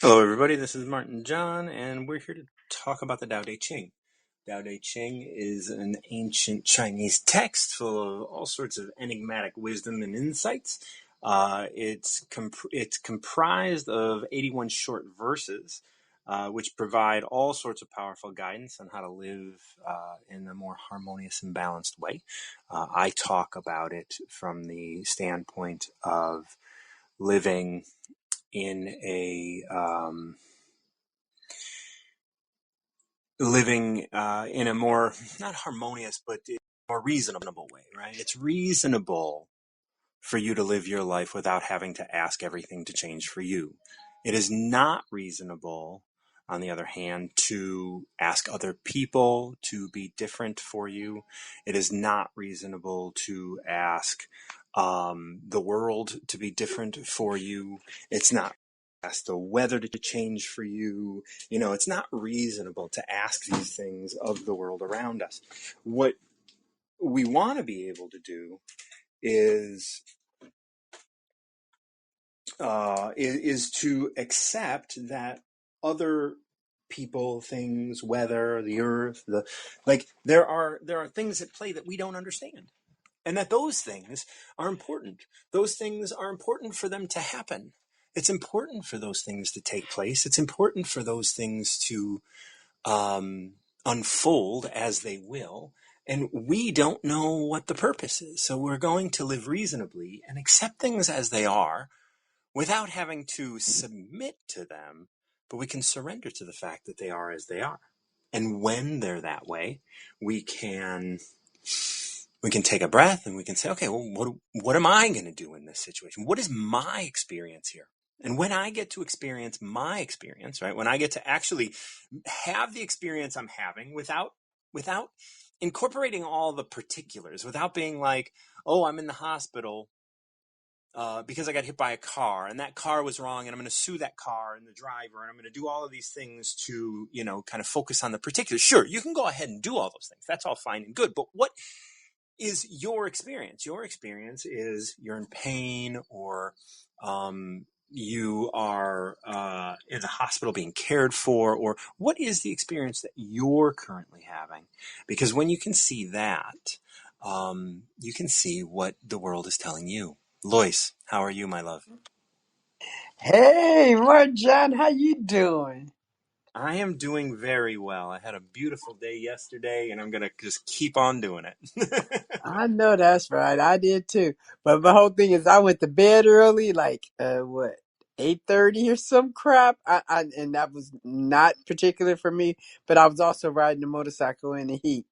Hello, everybody. This is Martin John, and we're here to talk about the Tao Te Ching. Tao Te Ching is an ancient Chinese text full of all sorts of enigmatic wisdom and insights. It's comprised of 81 short verses, which provide all sorts of powerful guidance on how to live in a more harmonious and balanced way. I talk about it from the standpoint of living in a more not harmonious but more reasonable way, right? It's reasonable for you to live your life without having to ask everything to change for you. It is not reasonable, on the other hand, to ask other people to be different for you. It is not reasonable to ask the world to be different for you. It's not ask the weather to change for you. It's not reasonable to ask these things of the world around us. What we want to be able to do is is to accept that other people, things, weather, the earth, there are things at play that we don't understand, and that those things are important. Those things are important for them to happen. It's important for those things to take place. It's important for those things to unfold as they will. And we don't know what the purpose is. So we're going to live reasonably and accept things as they are without having to submit to them, but we can surrender to the fact that they are as they are. And when they're that way, we can take a breath and we can say, okay, well, what am I going to do in this situation? What is my experience here? And when I get to experience my experience, right, when I get to actually have the experience I'm having without incorporating all the particulars, without being like, oh, I'm in the hospital because I got hit by a car and that car was wrong and I'm going to sue that car and the driver and I'm going to do all of these things to, kind of focus on the particulars. Sure, you can go ahead and do all those things. That's all fine and good. But what is your experience? Your experience is you're in pain, or you are in the hospital being cared for, or what is the experience that you're currently having? Because when you can see that, you can see what the world is telling you. Lois, how are you, my love? Hey, Marjan, how you doing? I am doing very well. I had a beautiful day yesterday, and I'm going to just keep on doing it. I know that's right. I did too. But the whole thing is, I went to bed early, like what, 8:30 or some crap. And that was not particular for me. But I was also riding a motorcycle in the heat.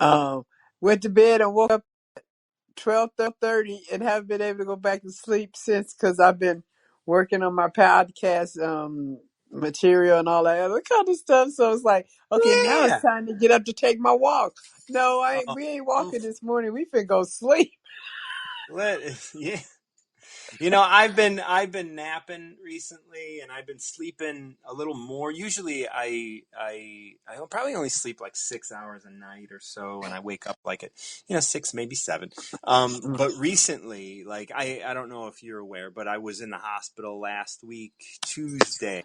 Um, Went to bed and woke up 12:30 and haven't been able to go back to sleep since because I've been working on my podcast material and all that other kind of stuff. So it's like, okay, now it's Yeah. time to get up to take my walk. No, Oh, we ain't oh, walking this morning. We finna go sleep. let yeah. I've been napping recently, and I've been sleeping a little more. Usually, I probably only sleep like 6 hours a night or so, and I wake up like at 6, maybe 7. Mm. But recently, like I don't know if you're aware, but I was in the hospital last week Tuesday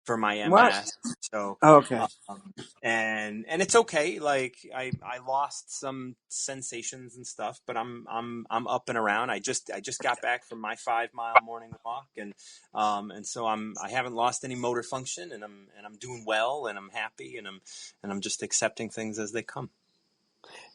for my What? MS. So, Okay. and it's okay. Like I lost some sensations and stuff, but I'm up and around. I just got back from my 5 mile morning walk, and so I haven't lost any motor function, and I'm doing well, and I'm happy, and I'm just accepting things as they come.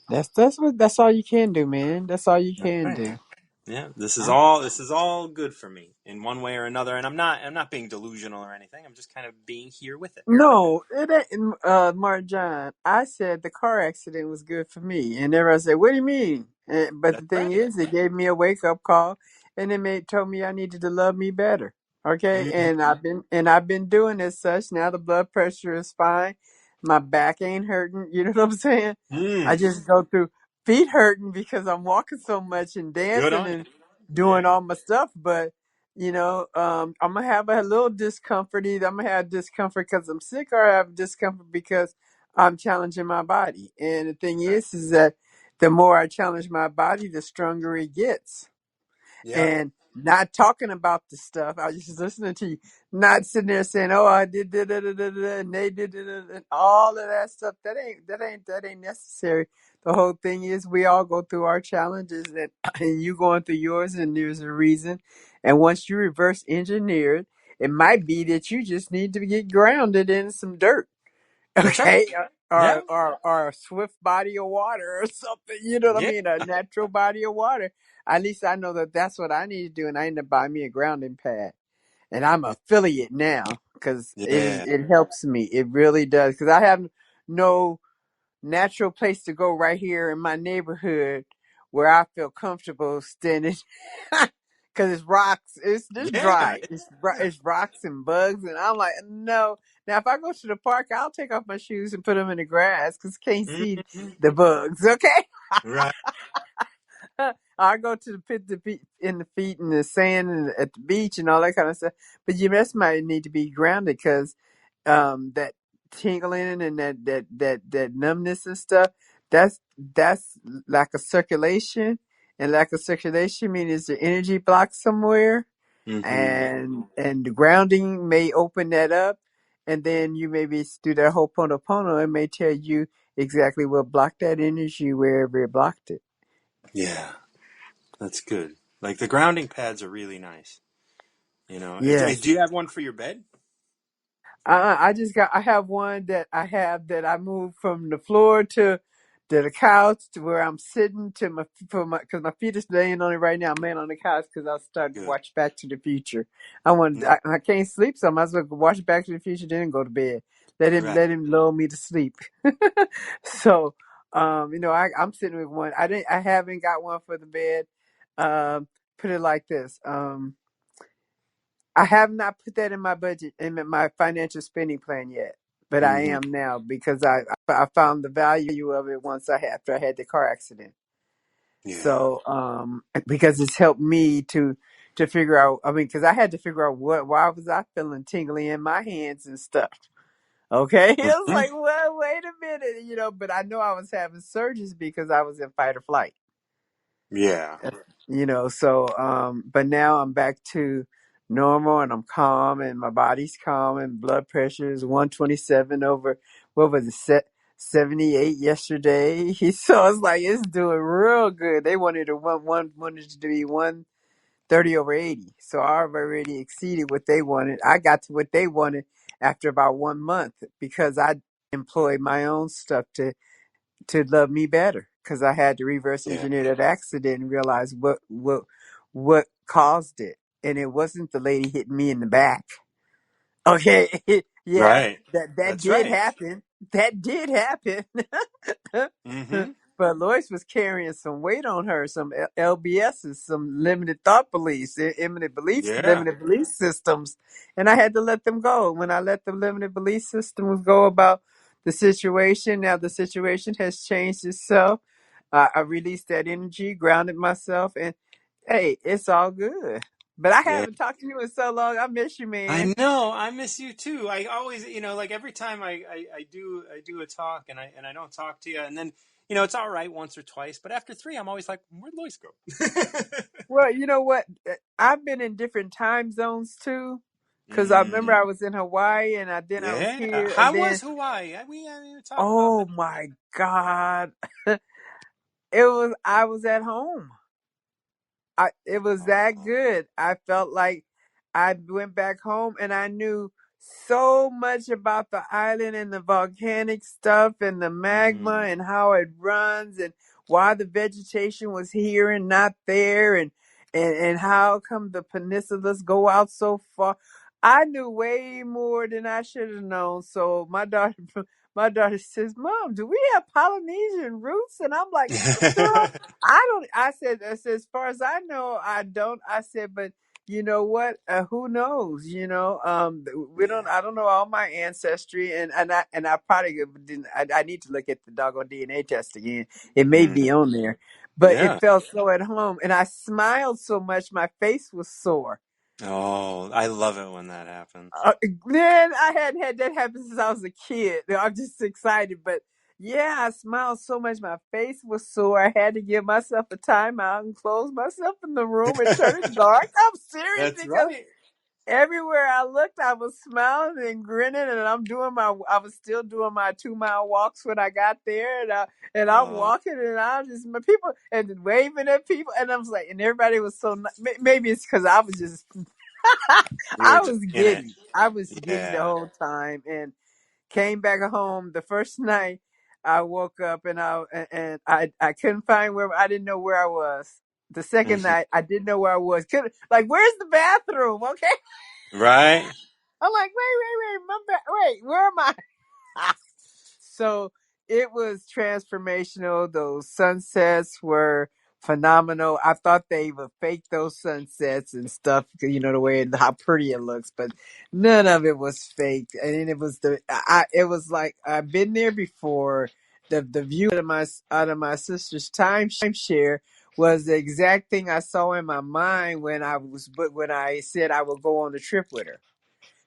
That's all you can do, man. That's all you That's can right. do. Yeah, this is all good for me in one way or another, and I'm not being delusional or anything. I'm just kind of being here with it. No, it ain't, Marjan. I said the car accident was good for me, and everyone said, "What do you mean?" But That's the thing right. is, it gave me a wake up call, and told me I needed to love me better. Okay, and Mhm. I've been doing as such. Now the blood pressure is fine. My back ain't hurting. You know what I'm saying? I Mm. just go through feet hurting because I'm walking so much and Good dancing on you. and doing Yeah. all my stuff, but I'm gonna have a little discomfort. Either I'm gonna have discomfort because I'm sick, or I have discomfort because I'm challenging my body. And the thing Right. is that the more I challenge my body, the stronger it gets. Yep. And not talking about the stuff. I was just listening to you, not sitting there saying, "Oh, I did da da da da da," and they did and all of that stuff. That ain't necessary. The whole thing is we all go through our challenges, and, and you going through yours, and there's a reason. And once you reverse engineer it, it might be that you just need to get grounded in some dirt. That's right. Okay, Yeah. or a swift body of water or something. You know what I Yeah. mean? A natural body of water. At least I know that that's what I need to do, and I need to buy me a grounding pad. And I'm affiliate now because Yeah. it helps me. It really does because I have no natural place to go right here in my neighborhood where I feel comfortable standing because it's rocks. It's just Yeah. dry. It's rocks and bugs, and I'm like, no. Now, if I go to the park, I'll take off my shoes and put them in the grass because can't see Mhm. the bugs. Okay. Right. I go to the pit the feet in the feet and the sand and at the beach and all that kind of stuff. But you just might need to be grounded because that tingling and that numbness and stuff. That's lack of circulation, and lack of circulation means the energy block somewhere, Hmm. and the grounding may open that up, and then you maybe do that whole pono. It may tell you exactly what blocked that energy wherever it blocked it. Yeah. That's good. Like the grounding pads are really nice. Yes. Do you have one for your bed? I have one that I moved from the floor to the couch to where I'm sitting to because my feet is laying on it right now. I'm laying on the couch because I started to Good. watch Back to the Future. I can't sleep, so I might as well watch Back to the Future, then go to bed. Right. Let him lull me to sleep. So, I'm sitting with one. I haven't got one for the bed. Put it like this. I have not put that in my budget in my financial spending plan yet, but I Hmm. am now because I found the value of it once after I had the car accident. Yeah. So because it's helped me to figure out. I mean, because I had to figure out why was I feeling tingly in my hands and stuff. Okay, it was Hmm. like, well, wait a minute, But I know I was having surges because I was in fight or flight. Yeah. So but now I'm back to normal and I'm calm and my body's calm and blood pressure is 127 over what was it 78 yesterday. So it's like it's doing real good. They wanted it to be 130 over 80, so I've already exceeded what they wanted. I got to what they wanted after about 1 month because I employed my own stuff to love me better because I had to reverse Yeah. engineer that accident and realize what caused it. And it wasn't the lady hitting me in the back. Okay, yeah, Right. that That's did right. happen. That did happen. Hmm. But Lois was carrying some weight on her, some LBSs, some limited thought beliefs, Yeah. limited belief systems, and I had to let them go. When I let the limited belief systems go about the situation, now the situation has changed itself. I released that energy, grounded myself, and hey, it's all good. But I Yeah. haven't talked to you in so long. I miss you, man. I know. I miss you too. I always, like every time I do a talk and I don't talk to you, and then it's all right once or twice, but after three, I'm always like, where'd Lois go? Well, you know what? I've been in different time zones too. Cause I remember Mm, I was in Hawaii and I was yeah. here and How was then Hawaii? We haven't even talked about oh that. my God. I was at home. It was that Oh. good. I felt like I went back home and I knew so much about the island and the volcanic stuff and the magma Mm, and how it runs and why the vegetation was here and not there and how come the peninsulas go out so far. I knew way more than I should have known. So my daughter says, "Mom, do we have Polynesian roots?" And I'm like, "Girl, I don't." I said, as far as I know, I don't. I said, but you know what? Who knows? We don't. yeah. I don't know all my ancestry, and I probably didn't. I need to look at the doggone DNA test again. It may Mm, be on there, but it yeah. felt so at home, and I smiled so much, my face was sore. Oh, I love it when that happens. Man, I hadn't had that happen since I was a kid. I'm just excited, but Yeah, I smiled so much. My face was sore. I had to give myself a timeout and close myself in the room and turn it dark. I'm serious That's because right. everywhere I looked, I was smiling and grinning, and I was still doing my 2 mile walks when I got there, and I'm Oh, walking, and I just my people and waving at people, and I was like, and everybody was so maybe it's because I was just you were just in it. I was giddy the Yeah. whole time, and came back home the first night. I woke up and I couldn't find where I didn't know where I was. The second Hmm. night I didn't know where I was. Could like where's the bathroom? Okay. Right. I'm like, wait, wait, where am I? So it was transformational. Those sunsets were phenomenal. I thought they would fake those sunsets and stuff, you know, the way how pretty it looks, but none of it was fake. And it was it was like I've been there before. The view out of my sister's timeshare was the exact thing I saw in my mind when I said I would go on the trip with her.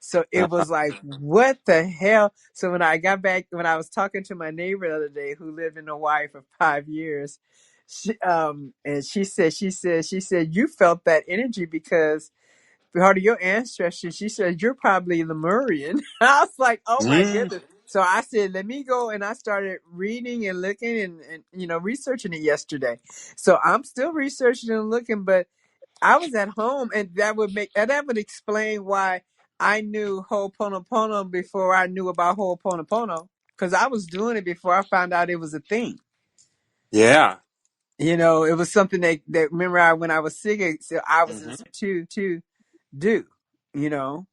So it Uh, was like, what the hell? So when I got back, when I was talking to my neighbor the other day who lived in Hawaii for 5 years, and she said, you felt that energy because part of your ancestry, she said, you're probably Lemurian. I was like, oh my mm, goodness. So I said, let me go. And I started reading and looking and researching it yesterday. So I'm still researching and looking, but I was at home, and that would explain why I knew Ho'oponopono before I knew about Ho'oponopono, because I was doing it before I found out it was a thing. yeah. It was something that remember when I was sick, so I was Hmm. inspired to do. You know,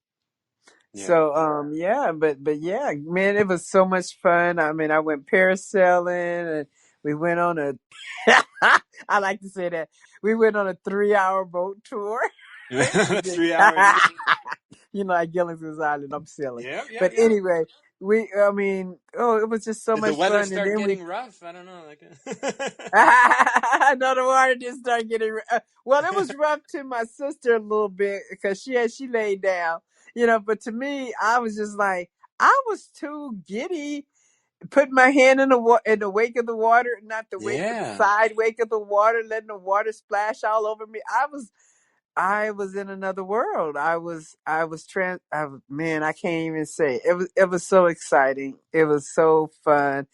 Yeah. so yeah, but yeah, man, it was so much fun. I mean, I went parasailing, and we went on a. I like to say that we went on a 3-hour boat tour. We did. 3 hours. Like Gilligan's Island, I'm silly. Yep. Yep. But Yep. anyway, I mean, it was just so Did the much weather fun. And start then getting rough? I don't know. Like. no, the water didn't start getting, well, it was rough to my sister a little bit because she laid down, but to me, I was just like, I was too giddy. Putting my hand in the wake of the water, not the wake, but the Yeah. side wake of the water, letting the water splash all over me. I was in another world. Man, I can't even say it was so exciting. It was so fun.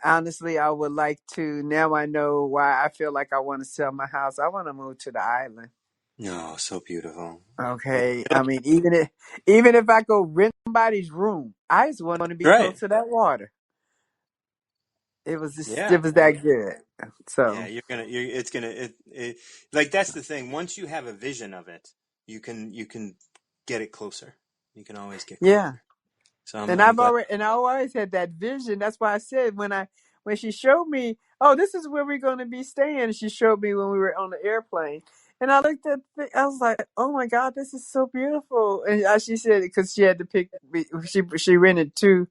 Honestly, I would like to, now I know why I feel like I want to sell my house. I want to move to the island. No, so beautiful. Yeah. Okay. I mean, even if I go rent somebody's room, I just want to be Right. close to that water. Yeah. It was that good. Yeah. So It's gonna, like, that's the thing. Once you have a vision of it, you can get it closer. You can always get closer. yeah. So And I'm glad. I always had that vision. That's why I said when she showed me, oh, this is where we're going to be staying. And she showed me when we were on the airplane, and I looked at, I was like, oh my God, this is so beautiful. And she said because she had to pick, she rented two.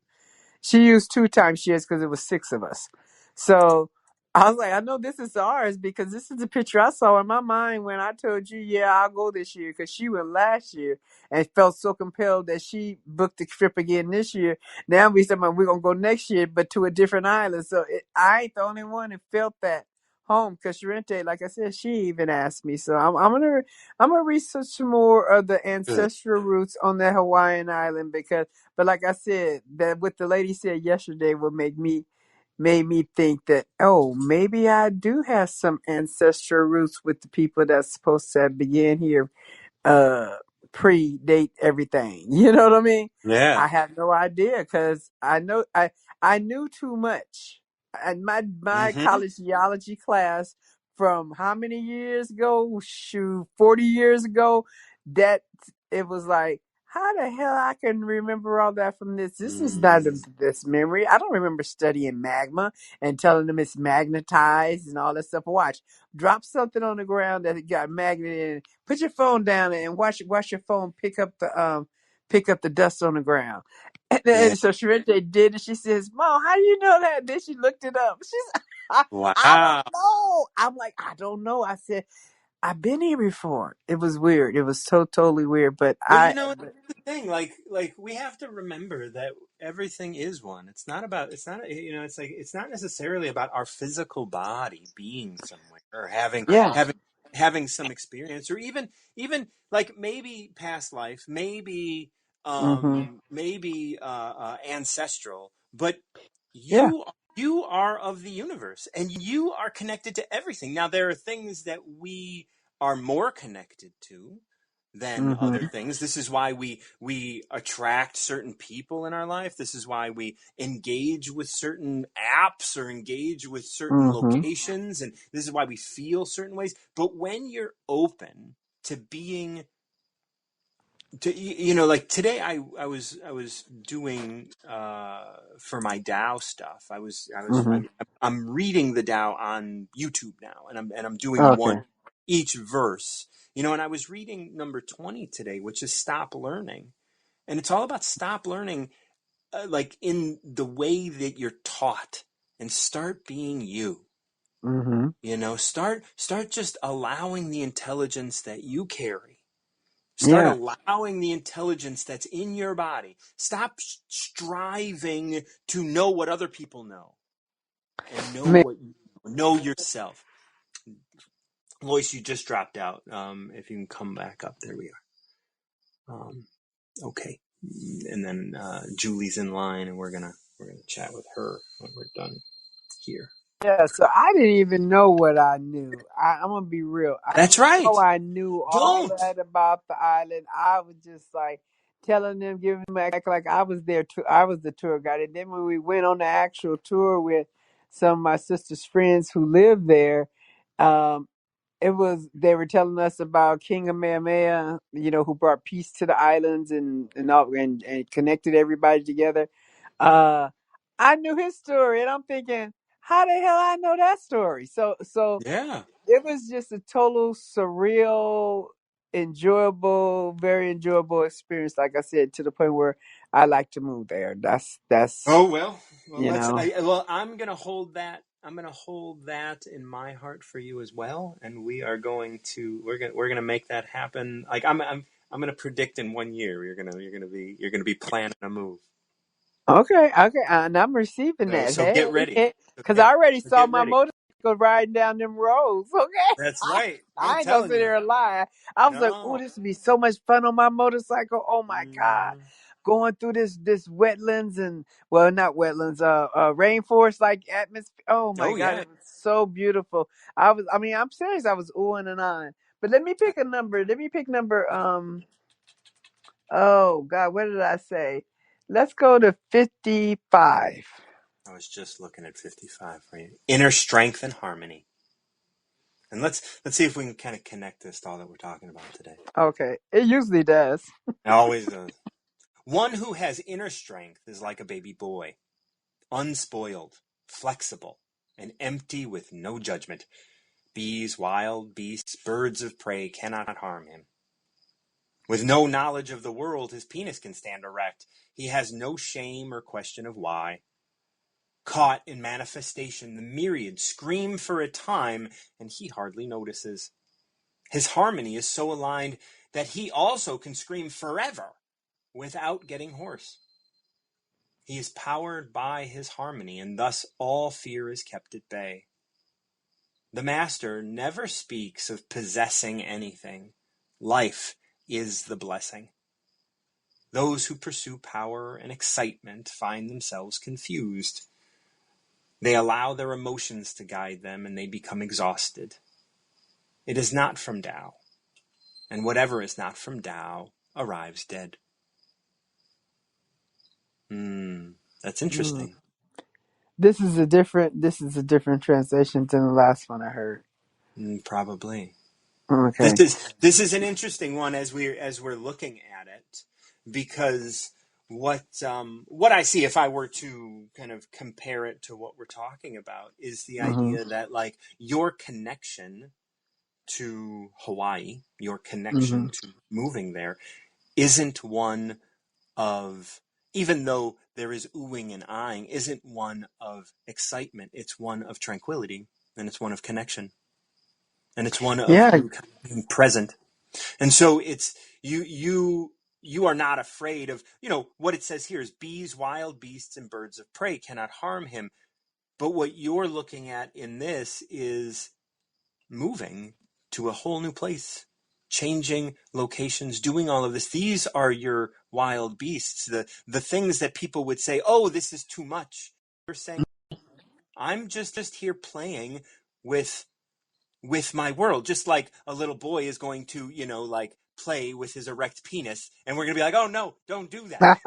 She used 2 timeshares because it was 6 of us. So I was like, I know this is ours because this is the picture I saw in my mind when I told you, yeah, I'll go this year because she went last year and felt so compelled that she booked the trip again this year. Now we said we're gonna go next year, but to a different island. So I ain't the only one that felt that home because Sharente, like I said, she even asked me. So I'm gonna research some more of the Good. ancestral roots on that Hawaiian island because. But like I said, that what the lady said yesterday would made me think that, oh, maybe I do have some ancestral roots with the people that's supposed to begin here uh predate everything. You know what I mean? I Yeah. have no idea because I knew too much. And my Hmm. college geology class from how many years ago? Shoot, 40 years ago. That it was like, how the hell I can remember all that from this? This is not Mm. this memory. I don't remember studying magma and telling them it's magnetized and all that stuff. Watch, drop something on the ground that it got magnet in. Put your phone down and watch your phone pick up the dust on the ground. And Yeah. then so Sharente did it. She says, Mom, how do you know that? And then she looked it up. I don't Wow. know. I'm like, I don't know. I said, I've been here before. It was weird. It was so totally weird. But Well, you know, thing. Like we have to remember that everything is one. It's not about. It's not. It's like it's not necessarily about our physical body being somewhere or Yeah. having some experience, or even like maybe past life, Mm-hmm. maybe ancestral, but Yeah. you are of the universe and you are connected to everything. Now there are things that we are more connected to than other Mm-hmm. things. This is why we attract certain people in our life. This is why we engage with certain apps or engage with certain Mm-hmm. locations, and this is why we feel certain ways. But when you're open to being like today I was doing for my Tao stuff. Mm-hmm. I'm reading the Tao on YouTube now, and I'm doing Okay. one each verse. And I was reading number 20 today, which is stop learning. And it's all about stop learning, like in the way that you're taught, and start being you. Mm-hmm. Start just allowing the intelligence that you carry. Start Yeah. allowing the intelligence that's in your body. Stop striving to know what other people know, and know Man, what you know yourself. Lois, you just dropped out. If you can come back up, there we are. Okay, and then Julie's in line, and we're gonna chat with her when we're done here. yeah, so I didn't even know what I knew. I'm gonna be real. I That's didn't know right. I knew all Don't. that about the island. I was just like telling them, giving them act like I was there too. I was the tour guide. And then when we went on the actual tour with some of my sister's friends who lived there, um, they were telling us about King Kamehameha, who brought peace to the islands and all and connected everybody together. Uh, I knew his story, and I'm thinking, how the hell I know that story? So Yeah. it was just a total surreal, enjoyable, very enjoyable experience. Like I said, to the point where I like to move there. That's Oh well. you know. I'm gonna hold that. I'm gonna hold that in my heart for you as well, and we're gonna make that happen. Like I'm gonna predict in 1 year you're gonna be planning a move. Okay, okay, and I'm receiving So that. so get Hey, ready. So because I already so saw get my ready. motorcycle riding down them roads. Okay, That's right. I'm I ain't gonna telling sit you. there and lie. I was like, "Oh, No. this would be so much fun on my motorcycle." Oh my god, Mhm. going through this wetlands and well, not wetlands, rainforest like atmosphere. Oh my Oh god, yeah. it was so beautiful. I mean, I'm serious. I was oohing and on. But let me pick a number. Let me pick number. Oh god, what did I say? Let's go to 55. I was just looking at 55 for you. Inner strength and harmony. And let's see if we can kind of connect this to all that we're talking about today. Okay, it usually does. It always does. One who has inner strength is like a baby boy, unspoiled, flexible, and empty with no judgment. Bees, wild beasts, birds of prey cannot harm him. With no knowledge of the world, his penis can stand erect. He has no shame or question of why. Caught in manifestation, the myriad scream for a time, and he hardly notices. His harmony is so aligned that he also can scream forever without getting hoarse. He is powered by his harmony, and thus all fear is kept at bay. The master never speaks of possessing anything. Life is the blessing. Those who pursue power and excitement find themselves confused. They allow their emotions to guide them, and they become exhausted. It is not from Tao, and whatever is not from Tao arrives dead. That's Mm. interesting. This is a different translation than the last one I heard. Probably. This Okay. is this is an interesting one as we're looking at it, because what I see, if I were to kind of compare it to what we're talking about, is the Mm-hmm. idea that, like, your connection to Hawaii, your Mm-hmm. connection to moving there, isn't one of, even though there is oohing and eyeing, isn't one of excitement. It's one of tranquility, and it's one of connection, and it's one of Yeah. you kind of being present. And so it's you you are not afraid of, what it says here is bees, wild beasts, and birds of prey cannot harm him. But what you're looking at in this is moving to a whole new place, changing locations, doing all of this. These are your wild beasts, the things that people would say, oh, this is too much. You're saying, I'm just here playing with my world, just like a little boy is going to, like play with his erect penis, and we're gonna be like, oh no, don't do that,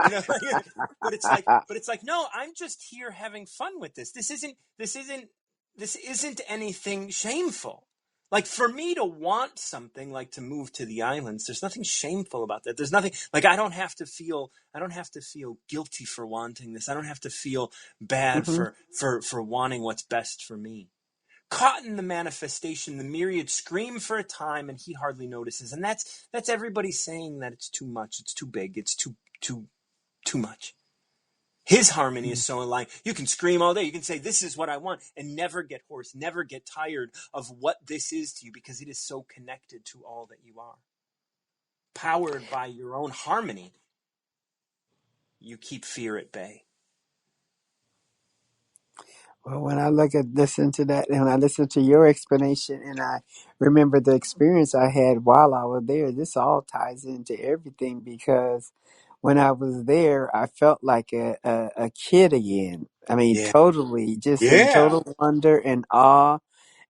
but it's like, no, I'm just here having fun with this. This isn't anything shameful. Like, for me to want something like to move to the islands, there's nothing shameful about that. There's nothing like I don't have to feel guilty for wanting this. I don't have to feel bad Hmm. for wanting what's best for me. Caught in the manifestation, the myriad scream for a time, and he hardly notices. And that's everybody saying that it's too much, it's too big, it's too much. His harmony is so aligned. You can scream all day. You can say, this is what I want, and never get hoarse, never get tired of what this is to you, because it is so connected to all that you are. Powered by your own harmony, you keep fear at bay. Well, when I listen to that, and when I listen to your explanation, and I remember the experience I had while I was there, this all ties into everything, because when I was there, I felt like a kid again. I mean, Yeah. totally, just in Yeah. total wonder and awe,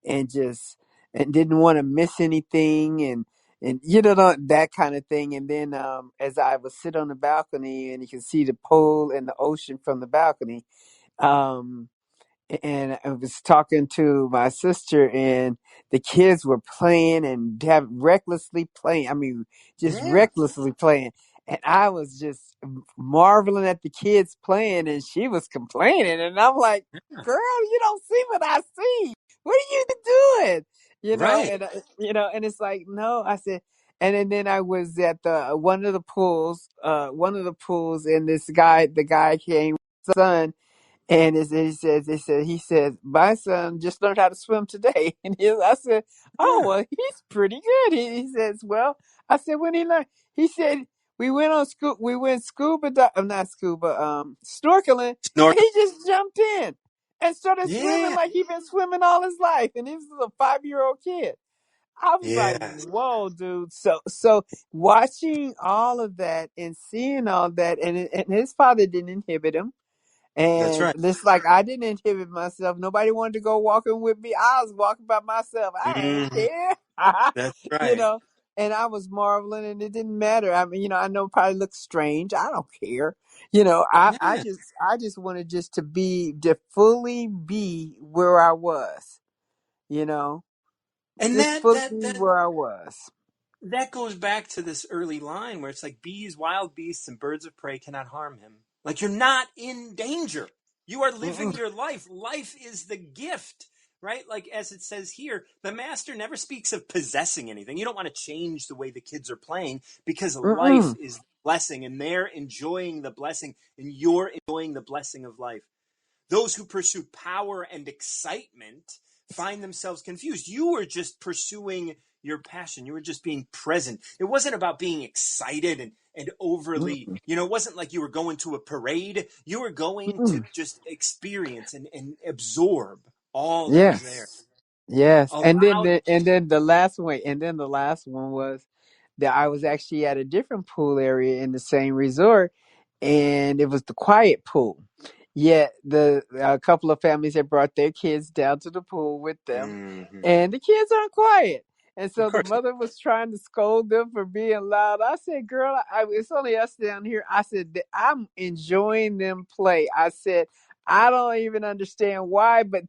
and just and didn't want to miss anything, and that kind of thing. And then as I would sit on the balcony, and you can see the pool and the ocean from the balcony. Um, and I was talking to my sister, and the kids were playing and have recklessly playing. I mean, just Yeah. recklessly playing. And I was just marveling at the kids playing, and she was complaining. And I'm like, girl, you don't see what I see. What are you doing? Right. And it's like, no, I said, and then I was at the one of the pools, and the guy came, son, and he says, my son just learned how to swim today. And I said, oh, Yeah. well, he's pretty good. He says, well, I said, when he learned, he said, we went not scuba, snorkeling, and Snorkel. he just jumped in and started swimming Yeah. like he'd been swimming all his life. And he was a 5-year-old kid. I was like, Yes. whoa, dude. So watching all of that and seeing all that, and his father didn't inhibit him. That's And right. it's like I didn't inhibit myself. Nobody wanted to go walking with me. I was walking by myself. I ain't Hmm. care. That's you right. know. And I was marveling, and it didn't matter. I mean, I know it probably looks strange. I don't care. I Yeah. just wanted just to fully be where I was, you know, And just that fully that be that where I was. that goes back to this early line where it's like bees, wild beasts, and birds of prey cannot harm him. Like, you're not in danger. You are living Mm-mm, your life. Life is the gift, right? Like, as it says here, the master never speaks of possessing anything. You don't want to change the way the kids are playing, because life mm-mm. is the blessing, and they're enjoying the blessing, and you're enjoying the blessing of life. Those who pursue power and excitement find themselves confused. You were just pursuing your passion. You were just being present. It wasn't about being excited and overly, Mm-mm. it wasn't like you were going to a parade. You were going to Mm-mm. just experience and absorb all that was there. Yes. Yes. And then Allowed. the last one was that I was actually at a different pool area in the same resort, and it was the quiet pool. Yet the a couple of families had brought their kids down to the pool with them, Mm-hmm. and the kids aren't quiet. And Of so the course. mother was trying to scold them for being loud. I said, "Girl, it's only us down here." I said, "I'm enjoying them play." I said, "I don't even understand why, but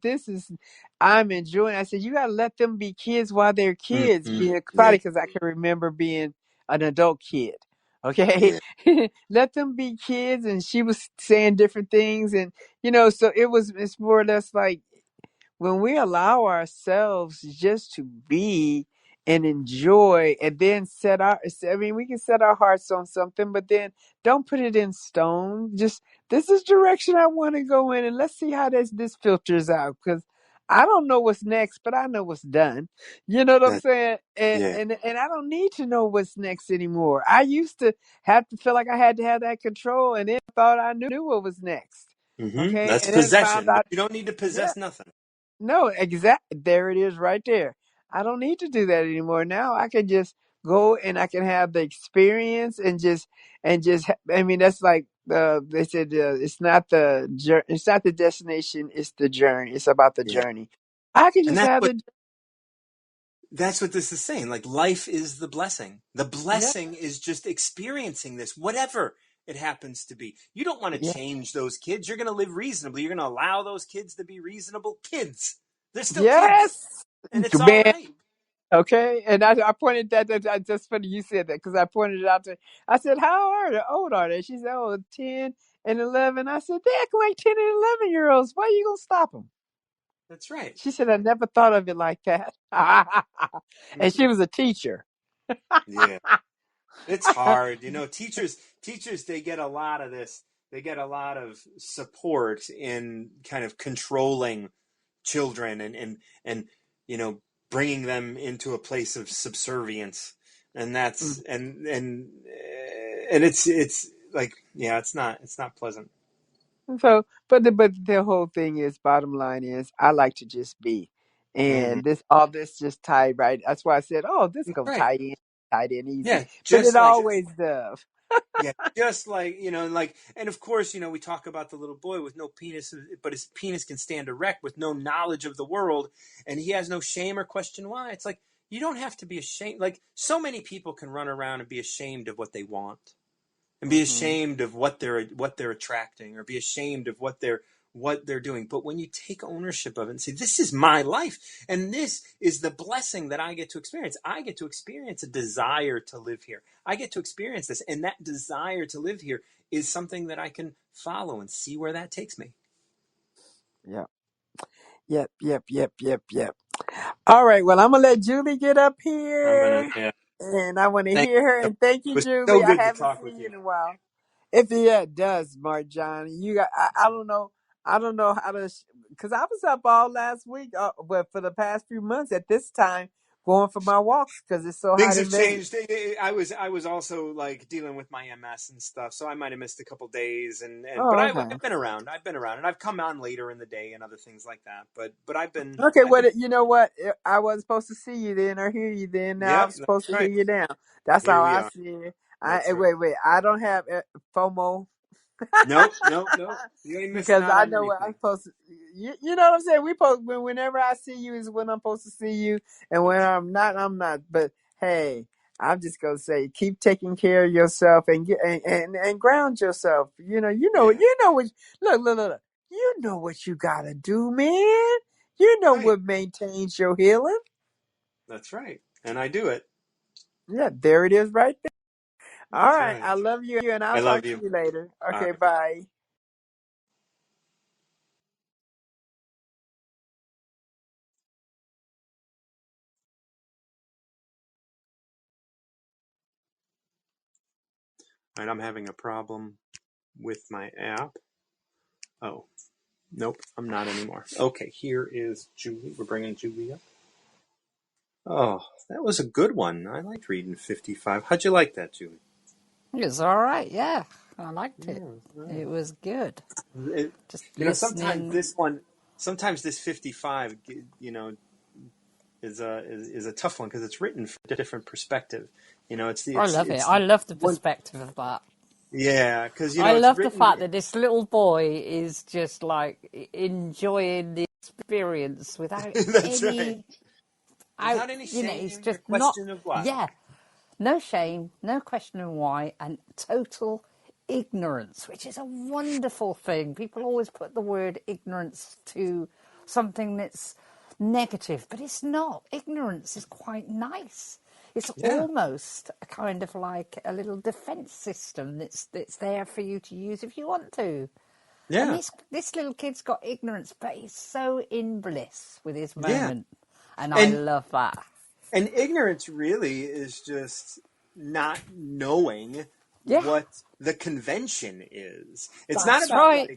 I'm enjoying." I said, "You got to let them be kids while they're kids." Mm-hmm. Being Yeah. probably because I can remember being an adult kid. Okay, Yeah. let them be kids. And she was saying different things, and so it's more or less like when we allow ourselves just to be and enjoy, and then we can set our hearts on something, but then don't put it in stone. Just, this is direction I want to go in, and let's see how this filters out, because I don't know what's next, but I know what's done. You know what I'm That, saying? And yeah. and and I don't need to know what's next anymore. I used to have to feel like I had to have that control, and then thought I knew what was next. Okay, That's and then found possession, but out, you don't need to yeah, possess nothing. no, exact. There it is, right there. I don't need to do that anymore. Now I can just go and I can have the experience I mean, that's like they said it's not it's not the destination, it's the journey. It's about the Yeah. journey. I can And just have the that's what this is saying. Like life is the blessing. The yeah blessing is just experiencing this, whatever it happens to be. You don't want to yeah change those kids. You're going to live reasonably. You're going to allow those kids to be reasonable kids. They're still kids, yes and it's all man. right. Okay, and I pointed that just funny you said that because I pointed it out to. I said, "How old are they?" She said, "Oh, 10 and 11." I said, "They act like 10 and 11-year-olds. Why are you gonna stop them?" That's right. She said, "I never thought of it like that." And she was a teacher. Yeah. It's hard. Teachers, they get a lot of this. They get a lot of support in kind of controlling children and you know, bringing them into a place of subservience. And that's, and it's like, yeah, it's not pleasant. So, but the whole thing is, bottom line is, I like to just be, Hmm. and all this just tied right. That's why I said, "Oh, this That's gonna right. tie in easy," Yeah. but it Just like, always does. yeah, just like, like, and of course, we talk about the little boy with no penis, but his penis can stand erect with no knowledge of the world, and he has no shame or question why. It's like, you don't have to be ashamed. Like, so many people can run around and be ashamed of what they want, and be Hmm. ashamed of what they're attracting, or be ashamed of what they're doing. But when you take ownership of it and say, this is my life, and this is the blessing that I get to experience. I get to experience a desire to live here. I get to experience this, and that desire to live here is something that I can follow and see where that takes me. Yep, yep. All right. Well, I'm gonna let Julie get up I'm gonna, here, yeah. and I want to Thank hear her. you. And thank It you, was so Julie. I good to haven't talk seen with you you. in a while. If it does, Mark John, you got. I don't know. I don't know how to, because I was up all last week, but for the past few months at this time, going for my walks because it's so Things hot have in Vegas. changed. I was also like dealing with my MS and stuff, so I might have missed a couple days. And but Oh, I've okay. been around. I've been around, and I've come on later in the day and other things like that. But Okay, I've been. you know what? I wasn't supposed to see you then or hear you then. Now I'm Yep, that's supposed to hear right. you now. That's Here how we I are. see it. That's right. Wait. I don't have FOMO. Nope, nope, nope. You ain't missing Because out I on know what I'm anything. supposed to. You know what I'm saying? Whenever I see you is when I'm supposed to see you, and when That's I'm not, I'm not. But hey, I'm just gonna say, keep taking care of yourself and and ground yourself. yeah, You know what. Look. You know what you gotta do, man. You know right. what maintains your healing. That's right. And I do it. Yeah, there it is, right there. All That's right, right. I love you, and I'll I talk love to you. you later. All Okay, right. bye. All right. I'm having a problem with my app. Oh, nope. I'm not anymore. Okay. Here is Julie. We're bringing Julie up. Oh, that was a good one. I liked reading 55. How'd you like that, Julie? It was all right, yeah. I liked it. Yeah, It was good. yeah. Just Sometimes listening. sometimes this 55, is a tough one because it's written from a different perspective. I love it. It's I love the one, perspective of that. yeah, because I it's love the written. fact that this little boy is just like enjoying the experience without That's right. any out. Without any He's shame or just not. question of why. Yeah, no shame, no questioning why, and total ignorance, which is a wonderful thing. People always put the word ignorance to something that's negative, but it's not. Ignorance is quite nice. It's Yeah, almost a kind of like a little defense system that's there for you to use if you want to. And yeah, this little kid's got ignorance, but he's so in bliss with his yeah. moment, and I And love that. and ignorance really is just not knowing Yeah, what the convention is. It's not that's about right.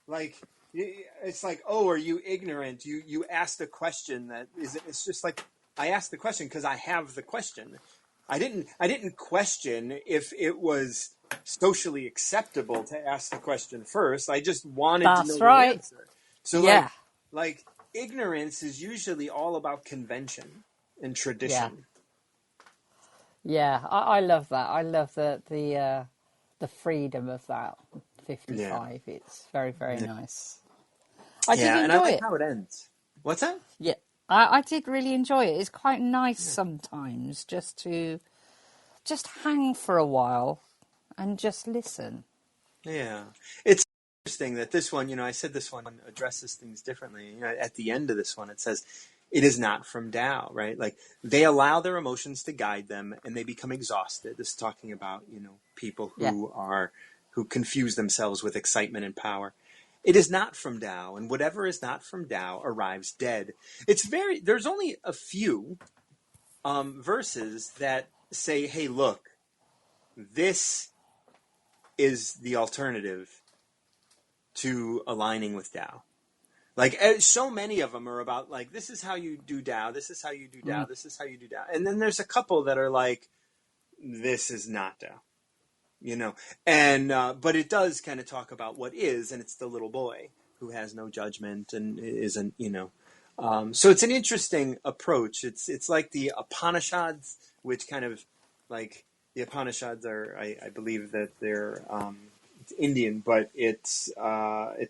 like It's like, oh, are you ignorant? You asked a question that isn't. It's just like I asked the question because I have the question. I didn't question if it was socially acceptable to ask the question first. I just wanted to know That's the right. answer. So Yeah, like ignorance is usually all about convention and yeah, tradition. yeah. I love that. I love the freedom of that Yeah. 55. It's very, very Yeah. nice. I did Yeah, and I enjoy like it. how it ends. What's that? Yeah, I did really enjoy it. It's quite nice Yeah. sometimes just to just hang for a while and just listen. Yeah. It's interesting that this one, I said this one addresses things differently. At the end of this one, it says, it is not from Tao, right? Like they allow their emotions to guide them and they become exhausted. This is talking about, people Yeah. who confuse themselves with excitement and power. It is not from Tao, and whatever is not from Tao arrives dead. There's only a few verses that say, hey, look, this is the alternative to aligning with Tao. Like so many of them are about like this is how you do Tao, this is how you do Tao, Mm. this is how you do Tao, and then there's a couple that are like this is not Tao, and but it does kind of talk about what is, and it's the little boy who has no judgment and isn't, so it's an interesting approach. It's like the Upanishads, which kind of like the Upanishads are, I believe that they're it's Indian, but it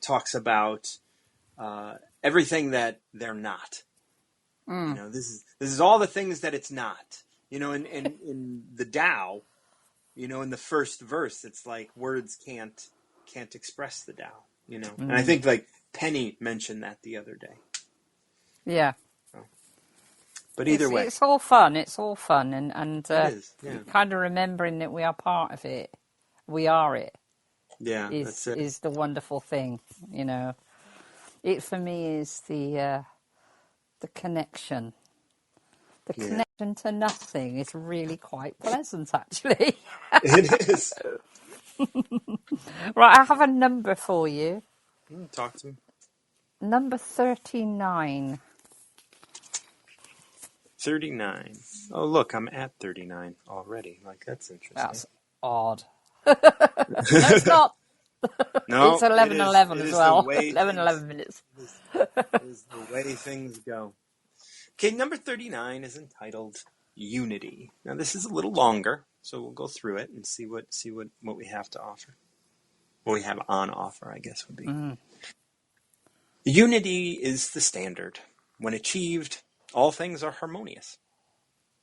talks about everything that they're not. This is all the things that it's not. In the Tao, in the first verse, it's like words can't express the Tao. And I think like Penny mentioned that the other day. Yeah. So, but either It's way, it's all fun. It's all fun, and it is. Yeah, kind of remembering that we are part of it. We are it yeah, that's it. is the wonderful thing. It for me is the connection. The Yeah, connection to nothing is really quite pleasant, actually. it is. Right, I have a number for you. Talk to me. Number 39. 39. Oh, look, I'm at 39 already. Like that's interesting. That's odd. No, it's not. It's No, it is. 11:11 It as is the well. way 11:11 things. minutes. It is the way things go. Okay, number 39 is entitled Unity. Now this is a little longer, so we'll go through it and see what we have to offer. What we have on offer, I guess would be. Unity is the standard. When achieved, all things are harmonious.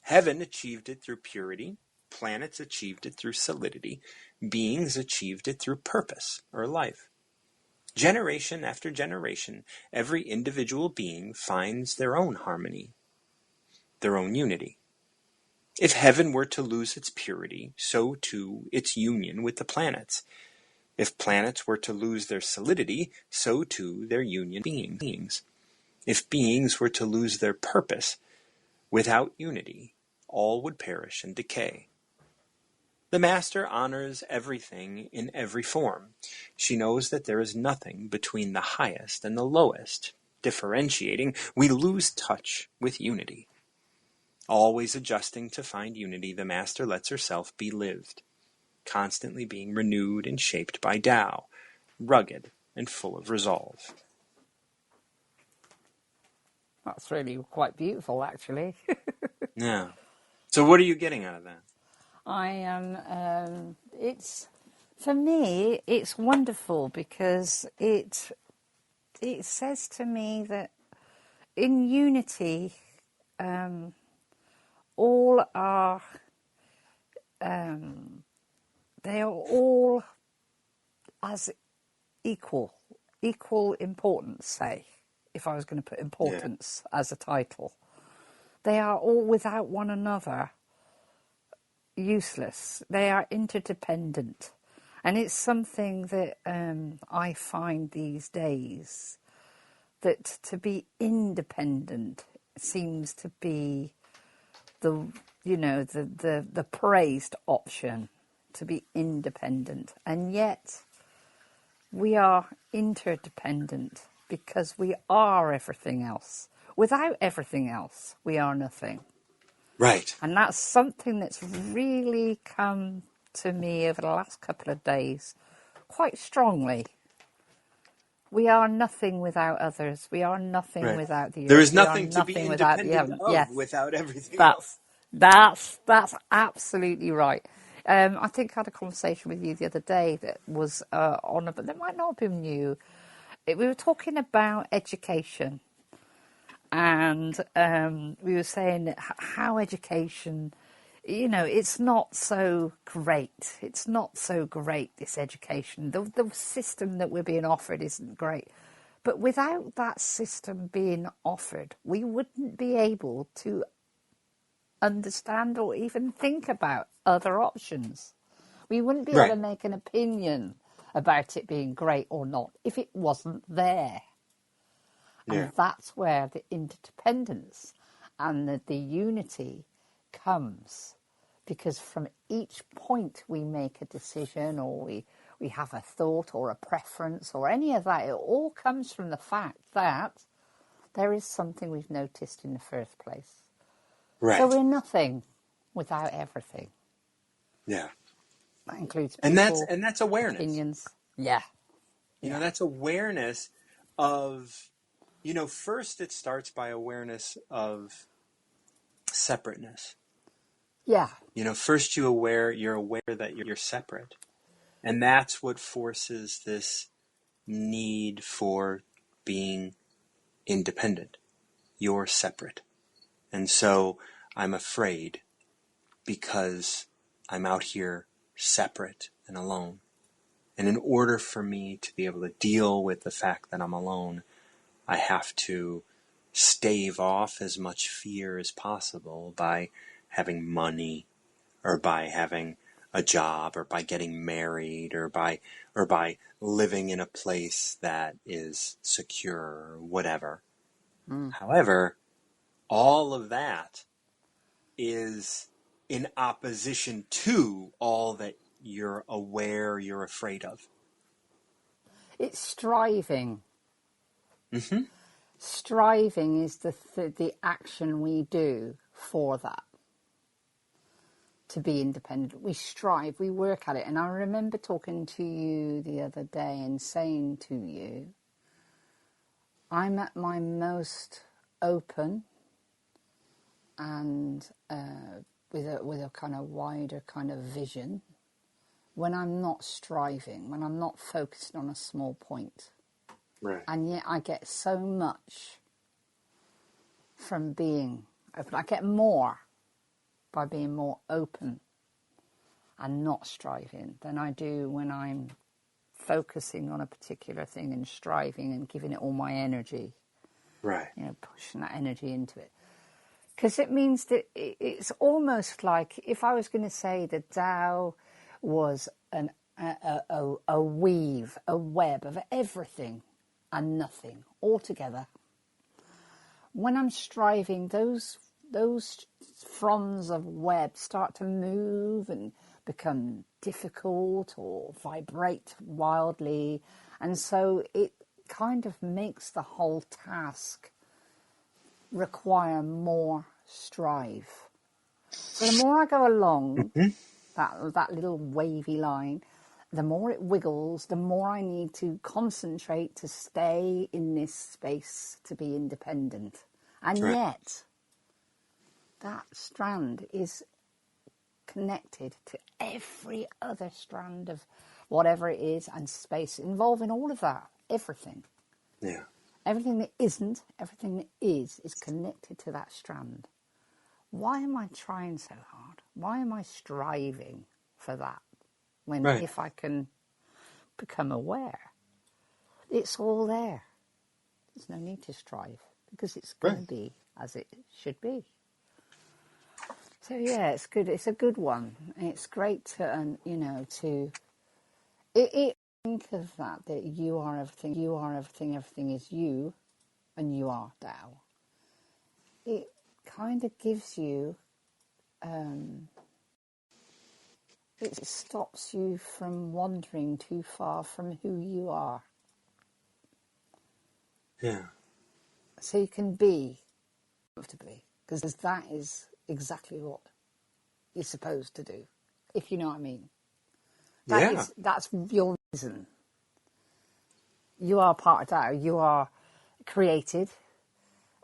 Heaven achieved it through purity, planets achieved it through solidity, beings achieved it through purpose or life. Generation after generation, every individual being finds their own harmony, their own unity. If heaven were to lose its purity, so too its union with the planets. If planets were to lose their solidity, so too their union with beings. If beings were to lose their purpose, without unity, all would perish and decay. The Master honors everything in every form. She knows that there is nothing between the highest and the lowest. Differentiating, we lose touch with unity. Always adjusting to find unity, the Master lets herself be lived, constantly being renewed and shaped by Tao, rugged and full of resolve. That's really quite beautiful, actually. Yeah. So what are you getting out of that? I am. It's for me. It's wonderful because it says to me that in unity, all are they are all as equal importance. Say, if I was going to put Yeah. importance as a title, they are all without one another useless. They are interdependent. And it's something that I find these days that to be independent seems to be the praised option, to be independent. And yet We are interdependent because we are everything else. Without everything else, we are nothing. Right. And that's something that's really come to me over the last couple of days quite strongly. We are nothing without others. We are nothing Right. without the There earth. is We are nothing to be nothing without the independent heaven. of Yes, without everything else. that's absolutely right. I think I had a conversation with you the other day that was on, but that might not have been you. We were talking about education, and we were saying how education, it's not so great. It's not so great, this education. The system that we're being offered isn't great. But without that system being offered, we wouldn't be able to understand or even think about other options. We wouldn't be able Right. to make an opinion about it being great or not if it wasn't there. Yeah. And that's where the interdependence and the unity comes. Because from each point we make a decision, or we have a thought or a preference or any of that, it all comes from the fact that there is something we've noticed in the first place. So Right. we're nothing without everything. Yeah. That includes And that's people, awareness. opinions. Yeah, yeah, That's awareness of, first it starts by awareness of separateness. yeah. First you're aware that you're separate. And that's what forces this need for being independent. You're separate. And so I'm afraid because I'm out here separate and alone. And in order for me to be able to deal with the fact that I'm alone, I have to stave off as much fear as possible by having money, or by having a job, or by getting married, or by living in a place that is secure, or whatever. However, all of that is in opposition to all that you're aware you're afraid of. It's striving. Mm-hmm. Striving is the action we do for that, to be independent. We strive, we work at it. And I remember talking to you the other day and saying to you, I'm at my most open and with a kind of wider kind of vision when I'm not striving, when I'm not focused on a small point. Right. And yet I get so much from being open. I get more by being more open and not striving than I do when I'm focusing on a particular thing and striving and giving it all my energy, Right. pushing that energy into it. Because it means that it's almost like if I was going to say that Tao was a weave, a web of everything and nothing all together. When I'm striving, those fronds of web start to move and become difficult or vibrate wildly, and so it kind of makes the whole task require more strive. So the more I go along that little wavy line, the more it wiggles, the more I need to concentrate to stay in this space to be independent. And Right. yet, that strand is connected to every other strand of whatever it is and space involving all of that, everything. Yeah. Everything that isn't, everything that is connected to that strand. Why am I trying so hard? Why am I striving for that? When Right. if I can become aware, it's all there. There's no need to strive because it's going Right. to be as it should be. So yeah, it's good. It's a good one. It's great to, think of that you are everything. You are everything. Everything is you, and you are Tao. It kind of gives you It stops you from wandering too far from who you are. Yeah. So you can be comfortably, because that is exactly what you're supposed to do, if you know what I mean. Yeah. That's your reason. You are part of that. You are created.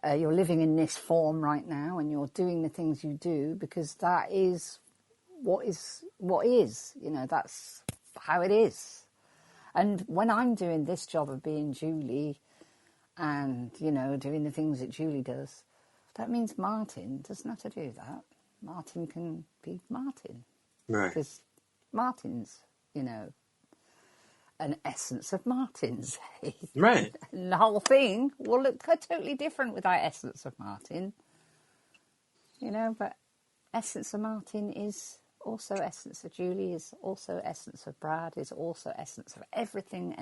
You're living in this form right now, and you're doing the things you do because that is what is. You know, that's how it is. And when I'm doing this job of being Julie, and you know, doing the things that Julie does, that means Martin doesn't have to do that. Martin can be Martin Right. because Martin's, you know, an essence of Martin, say. Right. And the whole thing will look totally different without essence of Martin, you know, but essence of Martin is also essence of Julie, is also essence of Brad, is also essence of everything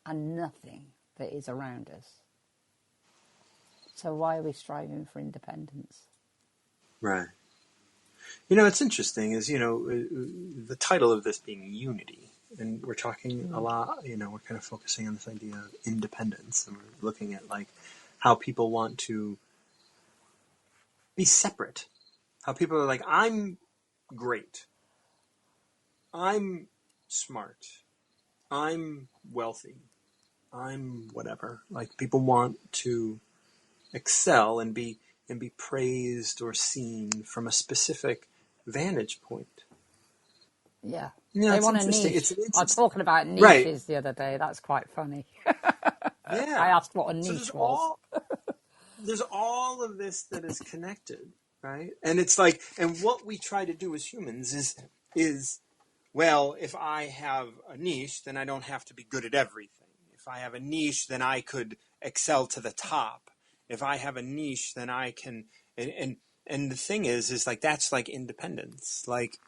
and nothing that is around us. So why are we striving for independence? Right. You know, it's interesting is, the title of this being unity. And we're talking a lot, we're kind of focusing on this idea of independence. And we're looking at like how people want to be separate. How people are like, I'm great. I'm smart. I'm wealthy. I'm whatever. Like people want to excel and be praised or seen from a specific vantage point. Yeah. Yeah, They it's want a interesting. It's niche. an I was interesting, talking about right? niches the other day. That's quite funny. I Yeah. asked what a So niche was. there's all of this that is connected, right? And it's like, and what we try to do as humans is well, if I have a niche, then I don't have to be good at everything. If I have a niche, then I could excel to the top. If I have a niche, then I can, and the thing is like, that's like independence. Like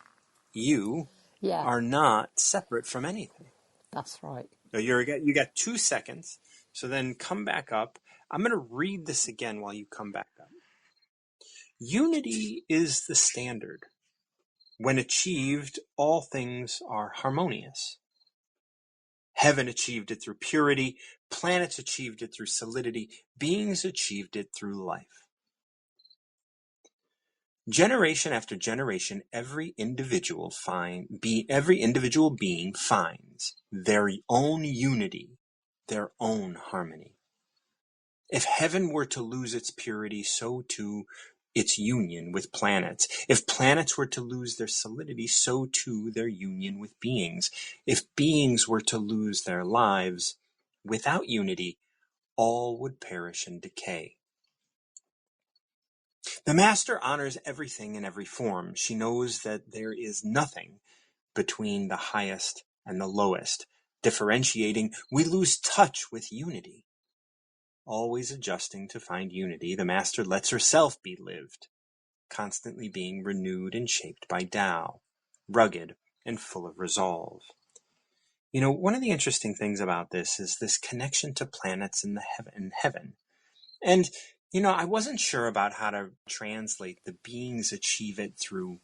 you Yeah, are not separate from anything. that's right. So you got 2 seconds. So then come back up. I'm going to read this again while you come back up. Unity is the standard. When achieved, all things are harmonious. Heaven achieved it through purity. Planets achieved it through solidity. Beings achieved it through life. Generation after generation, every individual being finds their own unity, their own harmony. If heaven were to lose its purity, so too its union with planets. If planets were to lose their solidity, so too their union with beings. If beings were to lose their lives, without unity, all would perish and decay. The Master honors everything in every form. She knows that there is nothing between the highest and the lowest. Differentiating, we lose touch with unity. Always adjusting to find unity, the Master lets herself be lived, constantly being renewed and shaped by Tao, rugged and full of resolve. You know, one of the interesting things about this is this connection to planets in heaven. And, I wasn't sure about how to translate the beings achieve it through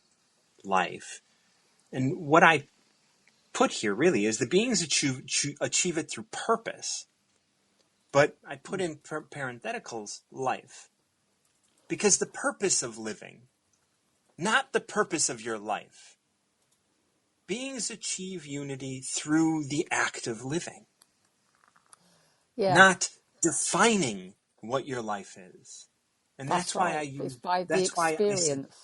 life. And what I put here really is the beings achieve it through purpose. But I put in parentheticals life. Because the purpose of living, not the purpose of your life. Beings achieve unity through the act of living, Yeah, not defining what your life is. And that's right. It's by the that's why I said, experience.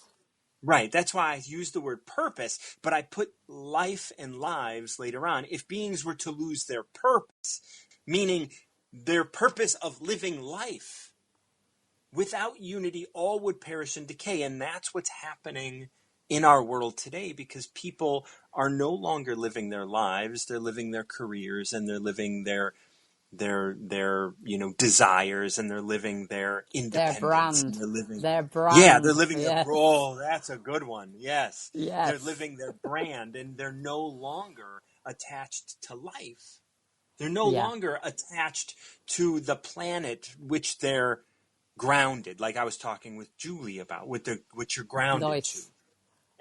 right, that's why I used the word purpose, but I put life and lives later on. If beings were to lose their purpose, meaning their purpose of living life, without unity, all would perish and decay. And that's what's happening in our world today, because people are no longer living their lives. They're living their careers, and they're living their desires, and they're living their Their independence, and brand. they're living, Their yeah, they're brand. living their, Yes. oh, that's a good one. Yes. They're Yes. living their brand, and they're no longer attached to life. They're no Yeah. longer attached to the planet which they're grounded, like I was talking with Julie about, what you're grounded to. Nice.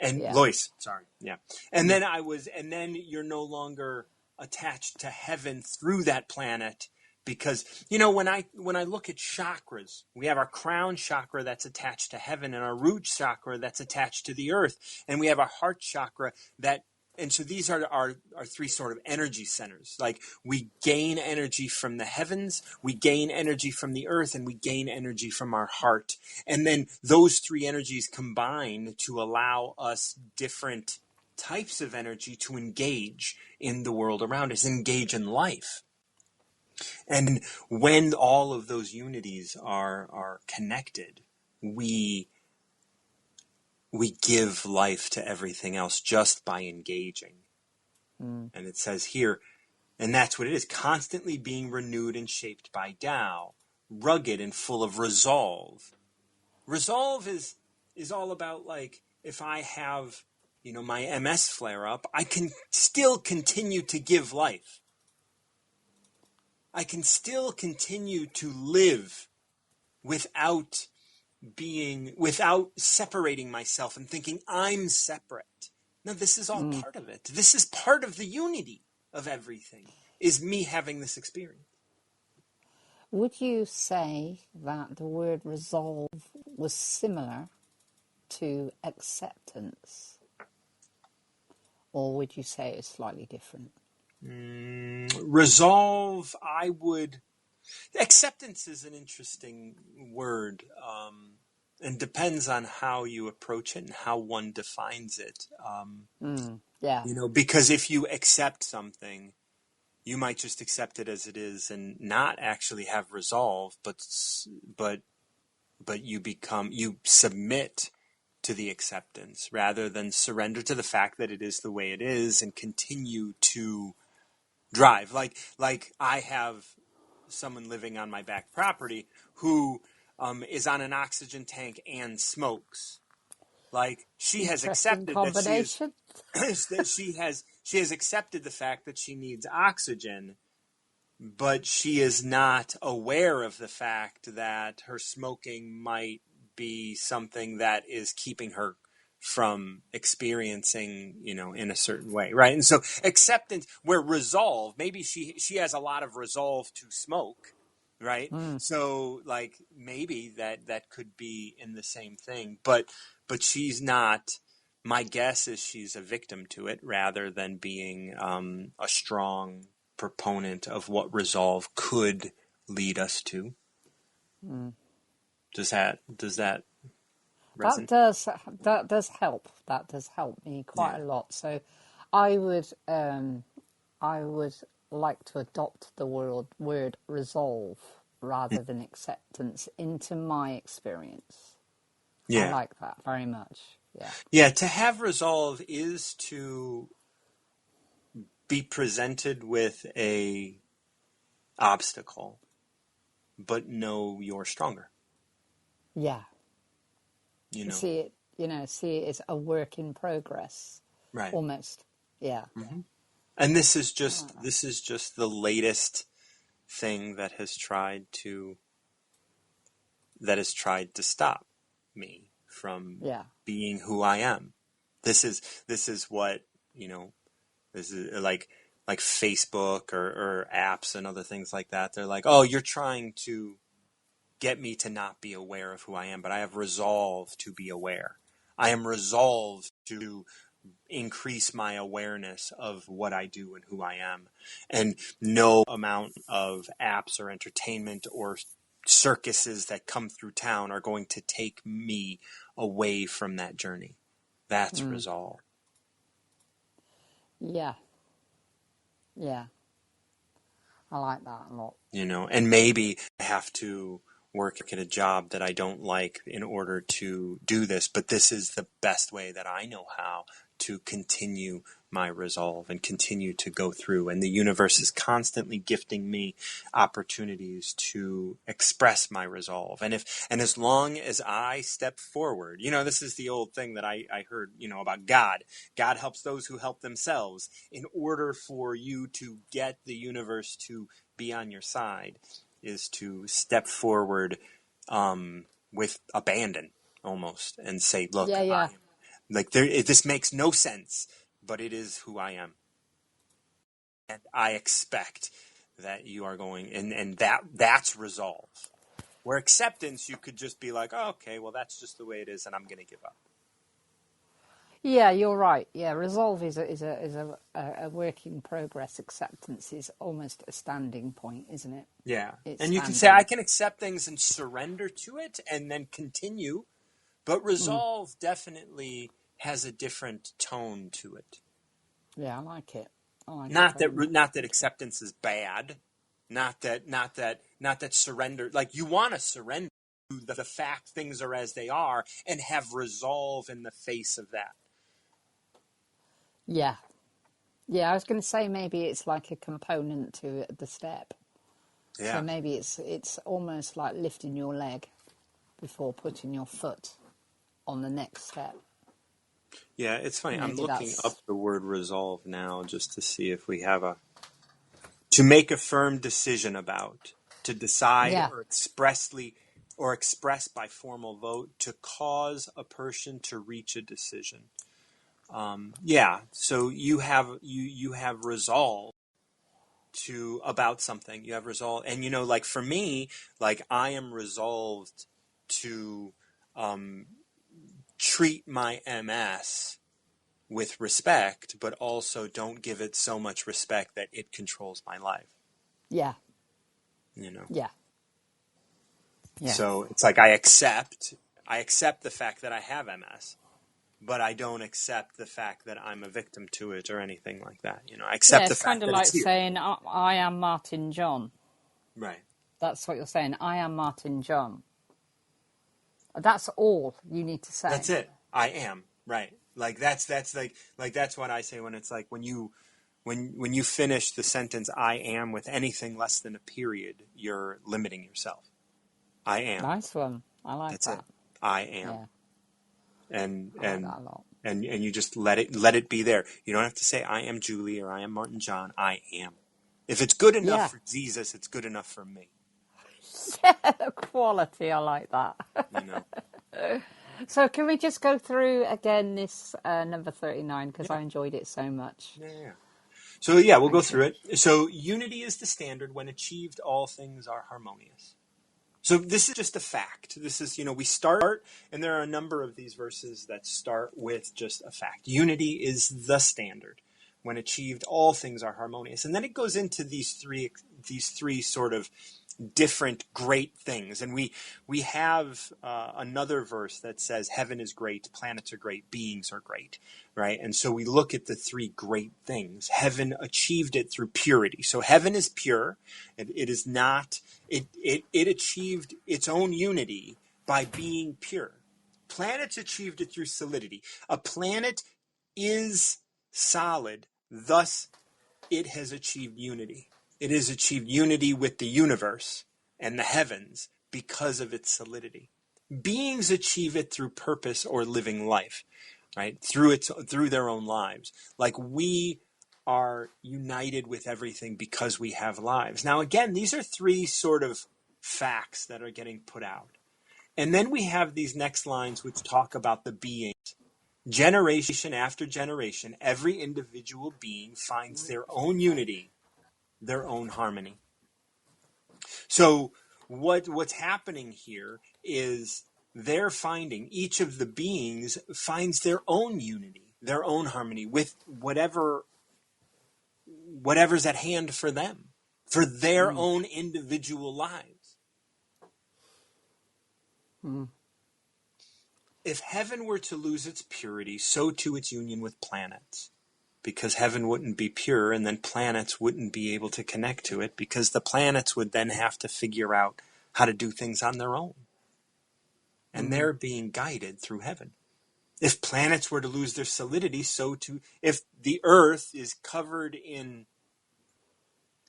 And Yeah. Lois, sorry. Yeah. And then you're no longer attached to heaven through that planet, because when I look at chakras, we have our crown chakra that's attached to heaven, and our root chakra that's attached to the earth, and we have our heart chakra that, and so these are our three sort of energy centers. Like, we gain energy from the heavens, we gain energy from the earth, and we gain energy from our heart. And then those three energies combine to allow us different types of energy to engage in the world around us, engage in life. And when all of those unities are connected, we give life to everything else just by engaging. And it says here, and that's what it is, constantly being renewed and shaped by Tao, rugged and full of resolve. Resolve is all about, like, if I have, my MS flare up, I can still continue to give life. I can still continue to live without separating myself and thinking I'm separate. No, this is all part of it. This is part of the unity of everything, is me having this experience. Would you say that the word resolve was similar to acceptance? Or would you say it's slightly different? Resolve, acceptance is an interesting word, and depends on how you approach it and how one defines it. Yeah. Because if you accept something, you might just accept it as it is and not actually have resolve, but you submit to the acceptance rather than surrender to the fact that it is the way it is and continue to drive. Like I have someone living on my back property who is on an oxygen tank and smokes. Like, she has Interesting accepted that she is combination. that she has accepted the fact that she needs oxygen, but she is not aware of the fact that her smoking might be something that is keeping her from experiencing, in a certain way, right? And so acceptance, where resolve, maybe she has a lot of resolve to smoke, right? So, like, maybe that could be in the same thing, but she's not. My guess is she's a victim to it rather than being a strong proponent of what resolve could lead us to. Does that resonate? That does help. That does help me quite Yeah. a lot. So, I would like to adopt the word resolve rather than acceptance into my experience. I Yeah. like that very much. Yeah. Yeah. To have resolve is to be presented with a obstacle, but know you're stronger. Yeah. You know. See it as a work in progress. Right. Almost. Yeah. And this is just the latest thing that has tried to stop me from Yeah. being who I am. This is what, this is like Facebook or apps and other things like that. They're like, oh, you're trying to get me to not be aware of who I am, but I have resolve to be aware. I am resolved to increase my awareness of what I do and who I am. And no amount of apps or entertainment or circuses that come through town are going to take me away from that journey. That's resolve. Yeah. Yeah. I like that a lot. And maybe I have to work at a job that I don't like in order to do this, but this is the best way that I know how to continue my resolve and continue to go through. And the universe is constantly gifting me opportunities to express my resolve. And as long as I step forward, this is the old thing that I heard, about God. God helps those who help themselves. In order for you to get the universe to be on your side is to step forward with abandon almost and say, look, Yeah. Yeah. Like this makes no sense, but it is who I am. And I expect that you are going, and that's resolve. Where acceptance, you could just be like, oh, okay, well, that's just the way it is, and I'm going to give up. Yeah, you're right. Yeah, resolve is a work in progress. Acceptance is almost a standing point, isn't it? Yeah. It's And you can say, standing. I can accept things and surrender to it and then continue. But resolve definitely has a different tone to it. Yeah, I like it. I like it Not very that much. not that acceptance is bad. Not that surrender. Like, you want to surrender to the fact things are as they are and have resolve in the face of that. Yeah. Yeah, I was going to say maybe it's like a component to the step. Yeah. So maybe it's almost like lifting your leg before putting your foot on the next step. Yeah, it's funny. I'm Maybe looking that's... up the word resolve now just to see if we have to make a firm decision about, to decide Yeah. or express by formal vote, to cause a person to reach a decision. Yeah, so you have resolve about something. You have resolve, and like for me, like I am resolved to treat my MS with respect, but also don't give it so much respect that it controls my life. Yeah. Yeah. Yeah. So it's like I accept the fact that I have MS, but I don't accept the fact that I'm a victim to it or anything like that. I accept Yeah, the it's kind fact of that like it's here. saying, I am Martin John. Right. That's what you're saying. I am Martin John. That's all you need to say. That's it. I am. Right. Like that's what I say when it's like when you finish the sentence I am with anything less than a period, you're limiting yourself. I am. Nice one. I like That's that. it. I am. Yeah, And I like that a lot. and you just let it be there. You don't have to say I am Julie or I am Martin John. I am. If it's good enough Yeah. for Jesus, it's good enough for me. Yeah, the quality. I like that. So can we just go through again this number 39 because Yeah. I enjoyed it so much. Yeah. So yeah, we'll go Thank you. through it. So unity is the standard. When achieved, all things are harmonious. So this is just a fact. This is, we start, and there are a number of these verses that start with just a fact. Unity is the standard. When achieved, all things are harmonious. And then it goes into these three sort of different great things. And we have another verse that says heaven is great, planets are great, beings are great, right? And so we look at the three great things. Heaven achieved it through purity. So heaven is pure. It is not, it achieved its own unity by being pure. Planets achieved it through solidity. A planet is solid, thus it has achieved unity. It has achieved unity with the universe and the heavens because of its solidity. Beings achieve it through purpose or living life, right? Through their own lives. Like we are united with everything because we have lives. Now, again, these are three sort of facts that are getting put out. And then we have these next lines which talk about the beings. Generation after generation, every individual being finds their own unity, their own harmony. So what's happening here is they're finding, each of the beings finds their own unity, their own harmony with whatever's at hand for them, for their own individual lives. If heaven were to lose its purity, so too its union with planets. Because heaven wouldn't be pure, and then planets wouldn't be able to connect to it, because the planets would then have to figure out how to do things on their own. And they're being guided through heaven. If planets were to lose their solidity, so too, if the earth is covered in,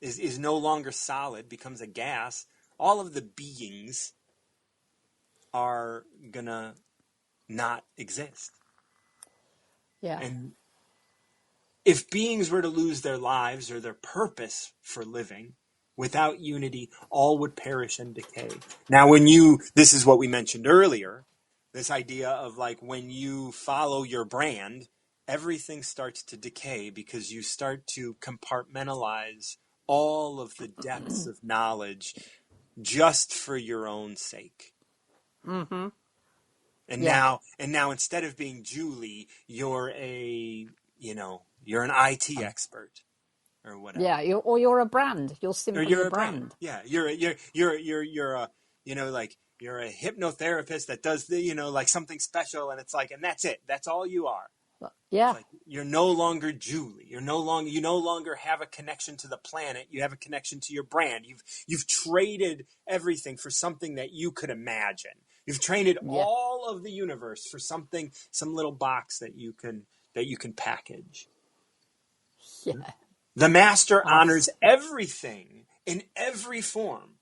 is no longer solid, becomes a gas, all of the beings are gonna not exist. Yeah. And if beings were to lose their lives or their purpose for living, without unity, all would perish and decay. Now, this is what we mentioned earlier, This idea of like when you follow your brand, everything starts to decay because you start to compartmentalize all of the depths of knowledge just for your own sake. Mm-hmm. And Yeah. now instead of being Julie, you're you're an IT expert or whatever. Yeah, you're a brand. You're Or simply a you're a brand. brand. Yeah, you're a like you're a hypnotherapist that does the like something special, and it's like, and that's it. That's all you are. It's Yeah, like you're no longer Julie. You no longer have a connection to the planet. You have a connection to your brand. You've traded everything for something that you could imagine. You've traded yeah, all of the universe for something, some little box that you can package. yeah. The master honors Abs- everything in every form.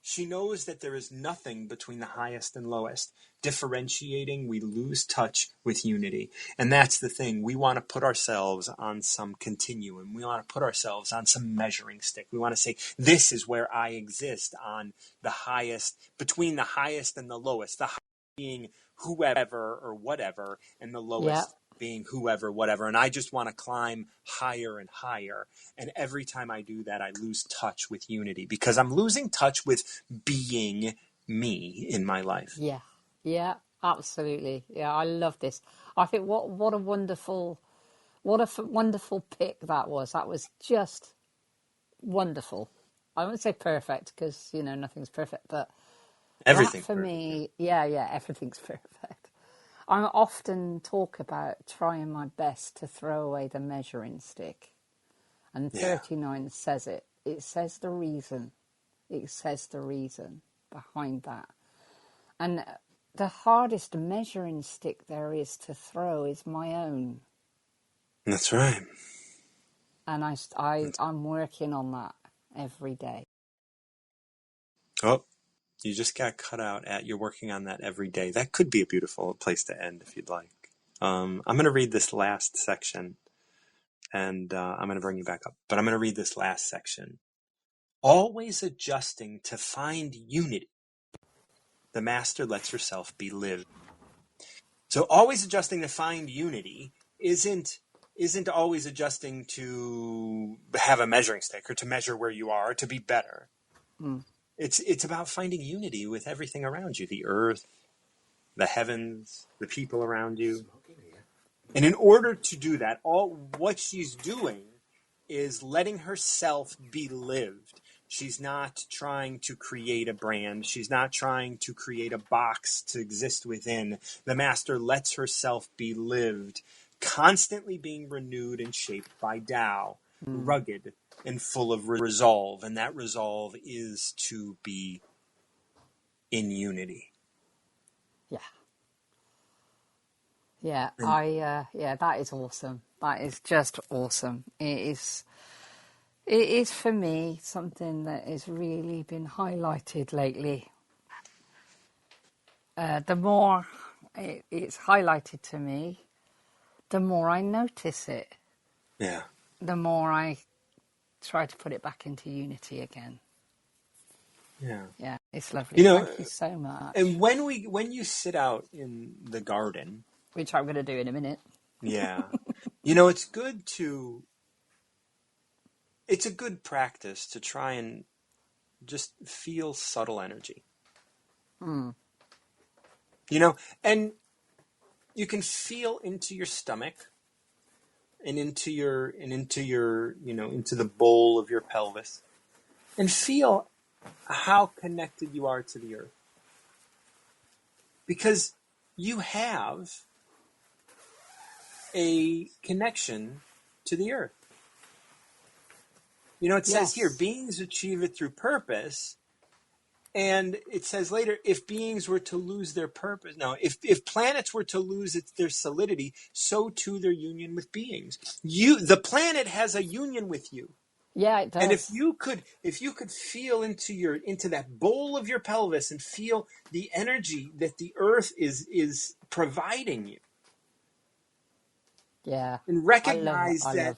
She knows that there is nothing between the highest and lowest. Differentiating, we lose touch with unity. And that's the thing. We want to put ourselves on some continuum. We want to put ourselves on some measuring stick. We want to say, this is where I exist on the highest, between the highest and the lowest. The highest being whoever or whatever, and the yeah, lowest being whoever, whatever. And I just want to climb higher and higher. And every time I do that, I lose touch with unity because I'm losing touch with being me in my life. yeah, yeah. Absolutely. Yeah, I love this. I think what a wonderful, wonderful pick that was. That was just wonderful. I wouldn't say perfect because nothing's perfect, but that Everything's for perfect. me, yeah, everything's perfect. I often talk about trying my best to throw away the measuring stick. And Yeah. 39 says it. It says the reason. It says the reason behind that. And the hardest measuring stick there is to throw is my own. That's right. And I'm working on that every day. Oh, you just got cut out at you're working on that every day. That could be a beautiful place to end if you'd like. I'm going to read this last section and I'm going to bring you back up. But I'm going to read this last section. Always adjusting to find unity. The master lets herself be lived. So always adjusting to find unity isn't always adjusting to have a measuring stick or to measure where you are or to be better. Mm. It's about finding unity with everything around you, the earth, the heavens, the people around you. And in order to do that, what she's doing is letting herself be lived. She's not trying to create a brand. She's not trying to create a box to exist within. The master lets herself be lived, constantly being renewed and shaped by Tao, rugged and full of resolve. And that resolve is to be in unity. Yeah. Yeah, And that is awesome. That is just awesome. It is for me something that has really been highlighted lately. The more it's highlighted to me, the more I notice it, yeah. the more I try to put it back into unity again. Yeah. Yeah, it's lovely. You know, Thank you so much. and when you sit out in the garden, Which I'm going to do in a minute. yeah, it's a good practice to try and just feel subtle energy. Mm. And you can feel into your stomach and into your into the bowl of your pelvis and feel how connected you are to the earth. Because you have a connection to the earth. It says here, Yes. beings achieve it through purpose. And it says later, if beings were to lose their purpose, no, if planets were to lose their solidity, so too their union with beings. The planet has a union with you. Yeah, it And if does. you could feel into that bowl of your pelvis and feel the energy that the earth is providing you, Yeah, and I recognize love that.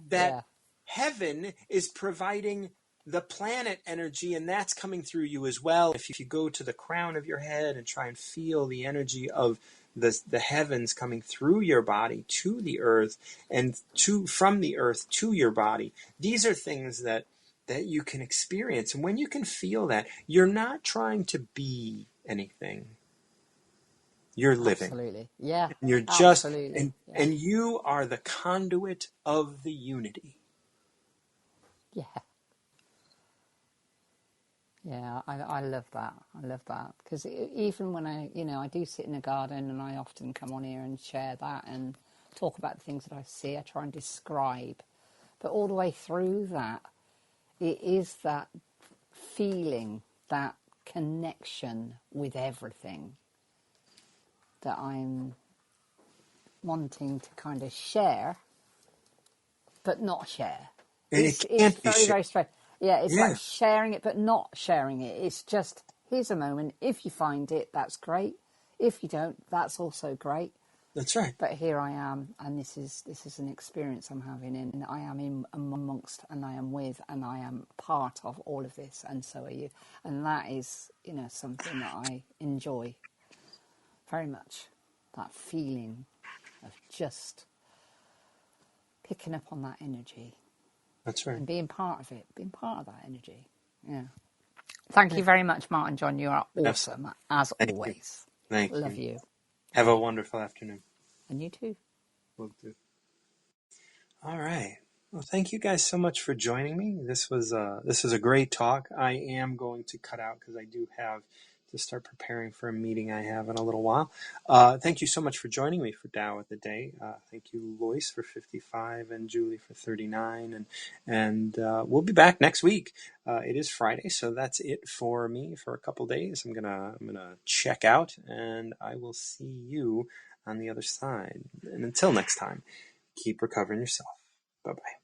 that Yeah, heaven is providing the planet energy, and that's coming through you as well. If you go to the crown of your head and try and feel the energy of the heavens coming through your body to the earth, and from the earth to your body, these are things that you can experience. And when you can feel that, you're not trying to be anything. You're living. Absolutely. Yeah. You're just, Absolutely. and Yeah. you are the conduit of the unity. Yeah. Yeah, I love that. I love that because even when I do sit in a garden, and I often come on here and share that and talk about the things that I see. I try and describe, but all the way through that, it is that feeling, that connection with everything that I'm wanting to kind of share, but not share. And it It's can't be very, shared. very strange. Yeah, it's like Yeah, sharing it, but not sharing it. It's just, here's a moment. If you find it, that's great. If you don't, that's also great. that's right. But here I am, and this is an experience I'm having, and I am in amongst, and I am with, and I am part of all of this, and so are you. And that is, something that I enjoy very much. That feeling of just picking up on that energy That's right. and being part of it, being part of that energy. Yeah. Thank you very much, Martin John. You are Absolutely. awesome, as Thank you. always. Thank Love you. you. Have Yeah. a wonderful afternoon. And you too. Will do. All right. Well, thank you guys so much for joining me. This was a great talk. I am going to cut out because I do have to start preparing for a meeting I have in a little while. Thank you so much for joining me for Tao of the Day. Thank you, Lois, for 55 and Julie for 39. And we'll be back next week. It is Friday, so that's it for me for a couple days. I'm gonna check out, and I will see you on the other side. And until next time, keep recovering yourself. Bye-bye.